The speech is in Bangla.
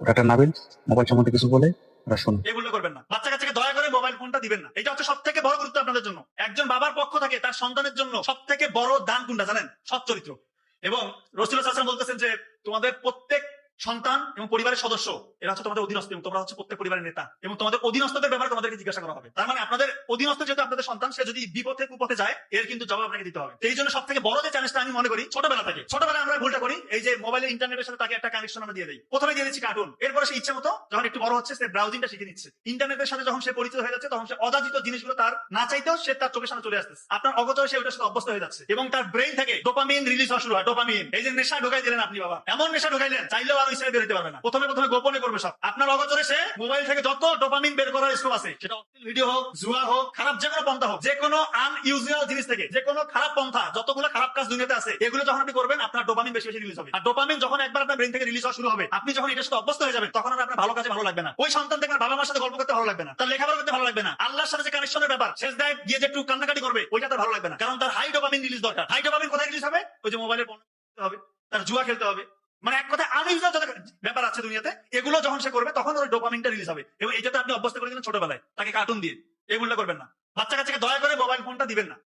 ডাক্তার নাবিল মোবাইল সম্বন্ধে কিছু বলে ওরা শুনো। এগুলো করবেন না, বাচ্চা কাচ্চাকে দয়া করে মোবাইল ফোনটা দিবেন না। এটা হচ্ছে সব থেকে বড় গুরুত্ব আপনাদের জন্য। একজন বাবার পক্ষ থেকে তার সন্তানের জন্য সব থেকে বড় দান কোনটা জানেন? সৎ চরিত্র। এবং রাসূলুল্লাহ সাল্লাল্লাহু আলাইহি ওয়াসাল্লাম বলতেছেন যে তোমাদের প্রত্যেক সন্তান এবং পরিবারের সদস্য এরা হচ্ছে তোমাদের অধীনস্থ এবং তোমরা হচ্ছে প্রত্যেক পরিবারের নেতা, এবং তোমাদের অধীনস্থদের ব্যাপারে তোমাদেরকে জিজ্ঞাসা করা হবে। তার মানে আপনাদের অধীনস্থ যেহেতু আপনাদের সন্তান, সে যদি বিপথে কুপথে যায় এর কিন্তু জবাব আপনাকে দিতে হবে। এই জন্য সব থেকে বড় যে চ্যালেঞ্জটা আমি মনে করি, ছোটবেলায় আমরা ভুলটা করি, এই যে মোবাইলের ইন্টারনেটের সাথে তাকে একটা কানেকশন আমরা দিয়ে দিই। প্রথমে দিয়ে দিচ্ছি কার্টুন, এরপরে সে ইচ্ছে মতো যখন একটু বড় হচ্ছে সে ব্রাউজিংটা শিখে নিচ্ছে। ইন্টারনেটের সাথে যখন সে পরিচিত হয়ে যাচ্ছে তখন সে অযাচিত জিনিসগুলো তার না চাইতেও সে তার চোখের সামনে চলে আসতেছে। আপনার অগোচরে সে ওটার সাথে অভ্যস্ত হয়ে যাচ্ছে এবং তার ব্রেইন থেকে ডোপামিন রিলিজ হওয়া শুরু হয়। ডোপামিন, এই যে নেশা ঢোকাই দিলেন আপনি বাবা, এমন নেশা ঢোকাইলেন চাইলেও আর ওই ছেলে বের হতে পারবে না। প্রথমে গোপনে করবে সব। আপনার অগোচরে সে মোবাইল থেকে যত ডোপামিন বের করার স্কোপ আছে, সেটা ভিডিও হোক, জুয়া হোক, খারাপ যে কোনো পন্থা হোক, যে কোনো আনইউজুয়াল জিনিস থেকে, যে কোনো খারাপ পন্থা, যতগুলো খারাপ কাজ দুনিয়াতে আছে, এগুলো যখন আপনি করবেন আপনার ডোপামিন বেশি বেশি রিলিজ হবে। আর ডোপামিন যখন একবার আপনার ব্রেন থেকে রিলিজ হওয়া শুরু হবে, আপনি যখন এটার সাথে অভ্যস্ত হয়ে যাবেন তখন আর আপনার ভালো কাজে ভালো লাগবে না। ওই সন্তান দেখবেন বাবা মার সাথে গল্প করতে ভালো লাগবে না, তার লেখাপড়া করতে ভালো লাগবে না, আল্লাহর সাথে যে কানেকশনের ব্যাপার, শেষ দায় গিয়ে যে একটু কান্নাকাটি করবে, ওইটা তার ভালো লাগবে না। কারণ তার হাই ডোপামিন রিলিজ দরকার। হাই ডোপামিন কোথায় রিলিজ হবে? ওই যে মোবাইলে হবে, তার জুয়া খেলতে হবে, মানে এক কথা আনইউজুয়াল যত ব্যাপার আছে দুনিয়াতে, এগুলো যখন সে করবে তখন ওর ডোপামিনটা রিলিজ হবে। এবং এটাতে আপনি অভ্যস্ত করে দিলেন ছোটবেলায় তাকে কার্টুন দিয়ে। এগুলো করবেন না। বাচ্চা কাচ্চাকে দয়া করে মোবাইল ফোনটা দিবেন না।